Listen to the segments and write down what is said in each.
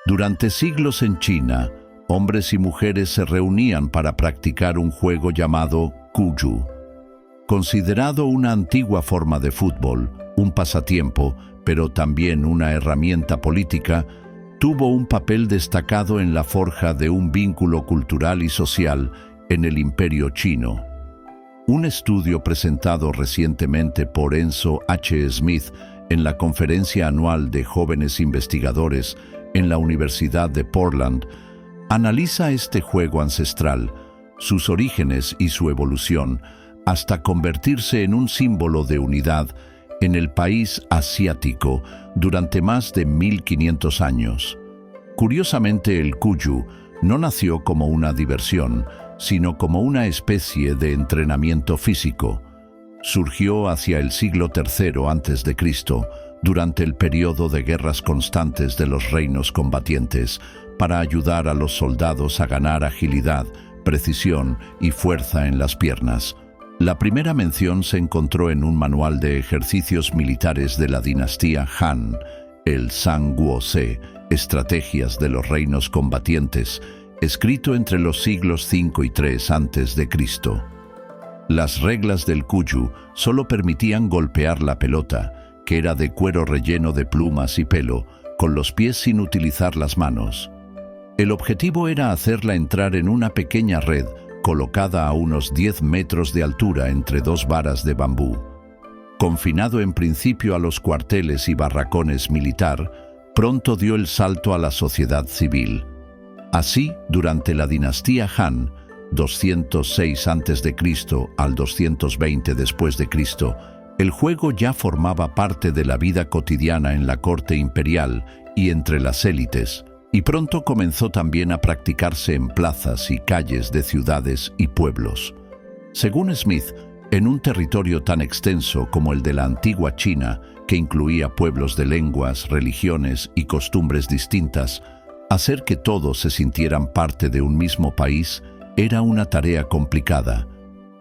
Durante siglos en China, hombres y mujeres se reunían para practicar un juego llamado Cuyu. Considerado una antigua forma de fútbol, un pasatiempo, pero también una herramienta política, tuvo un papel destacado en la forja de un vínculo cultural y social en el Imperio Chino. Un estudio presentado recientemente por Enzo H. Smith en la Conferencia Anual de Jóvenes Investigadores en la Universidad de Portland analiza este juego ancestral, sus orígenes y su evolución, hasta convertirse en un símbolo de unidad en el país asiático durante más de 1500 años. Curiosamente, el Cuyu no nació como una diversión, sino como una especie de entrenamiento físico. Surgió hacia el siglo III a.C., durante el periodo de guerras constantes de los reinos combatientes, para ayudar a los soldados a ganar agilidad, precisión y fuerza en las piernas. La primera mención se encontró en un manual de ejercicios militares de la dinastía Han, el Zhang-Guo-Se, Estrategias de los Reinos Combatientes, escrito entre los siglos V y III a.C. Las reglas del Cuyu solo permitían golpear la pelota, que era de cuero relleno de plumas y pelo, con los pies sin utilizar las manos. El objetivo era hacerla entrar en una pequeña red colocada a unos 10 metros de altura entre dos varas de bambú. Confinado en principio a los cuarteles y barracones militar, pronto dio el salto a la sociedad civil. Así, durante la dinastía Han, 206 a.C. al 220 después de Cristo, el juego ya formaba parte de la vida cotidiana en la corte imperial y entre las élites, y pronto comenzó también a practicarse en plazas y calles de ciudades y pueblos. Según Smith, en un territorio tan extenso como el de la antigua China, que incluía pueblos de lenguas, religiones y costumbres distintas, hacer que todos se sintieran parte de un mismo país era una tarea complicada,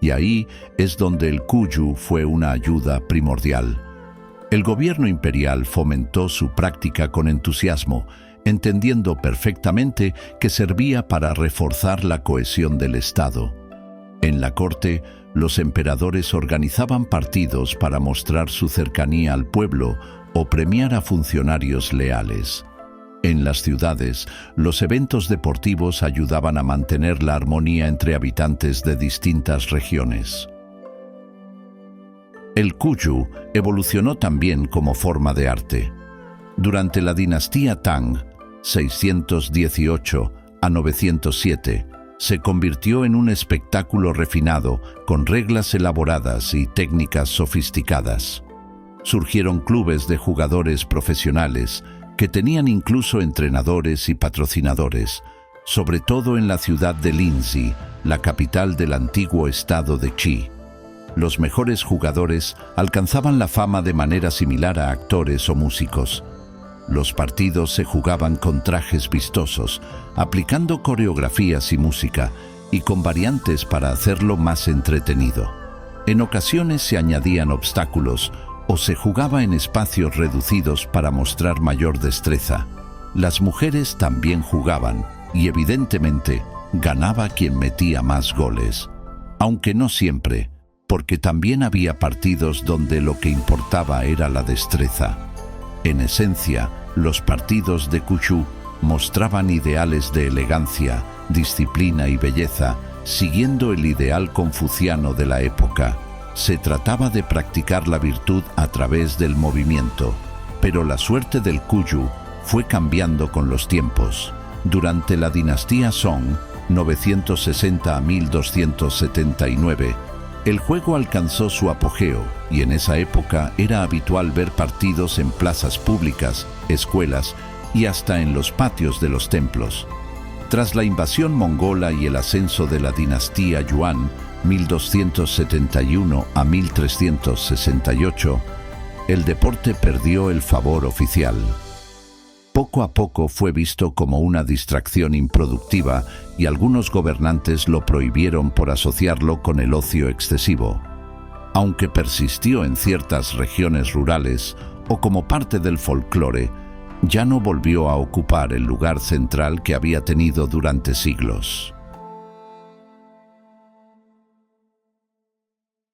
y ahí es donde el Cuyu fue una ayuda primordial. El gobierno imperial fomentó su práctica con entusiasmo, entendiendo perfectamente que servía para reforzar la cohesión del Estado. En la corte, los emperadores organizaban partidos para mostrar su cercanía al pueblo o premiar a funcionarios leales. En las ciudades, los eventos deportivos ayudaban a mantener la armonía entre habitantes de distintas regiones. El Cuyu evolucionó también como forma de arte. Durante la dinastía Tang, 618 a 907, se convirtió en un espectáculo refinado, con reglas elaboradas y técnicas sofisticadas. Surgieron clubes de jugadores profesionales que tenían incluso entrenadores y patrocinadores, sobre todo en la ciudad de Linzi, la capital del antiguo estado de Qi. Los mejores jugadores alcanzaban la fama de manera similar a actores o músicos. Los partidos se jugaban con trajes vistosos, aplicando coreografías y música, y con variantes para hacerlo más entretenido. En ocasiones se añadían obstáculos o se jugaba en espacios reducidos para mostrar mayor destreza. Las mujeres también jugaban y, evidentemente, ganaba quien metía más goles. Aunque no siempre, porque también había partidos donde lo que importaba era la destreza. En esencia, los partidos de Cuyu mostraban ideales de elegancia, disciplina y belleza, siguiendo el ideal confuciano de la época. Se trataba de practicar la virtud a través del movimiento, pero la suerte del Cuyu fue cambiando con los tiempos. Durante la dinastía Song, 960 a 1279, el juego alcanzó su apogeo y en esa época era habitual ver partidos en plazas públicas, escuelas y hasta en los patios de los templos. Tras la invasión mongola y el ascenso de la dinastía Yuan, 1271 a 1368, el deporte perdió el favor oficial. Poco a poco fue visto como una distracción improductiva y algunos gobernantes lo prohibieron por asociarlo con el ocio excesivo. Aunque persistió en ciertas regiones rurales o como parte del folclore, ya no volvió a ocupar el lugar central que había tenido durante siglos.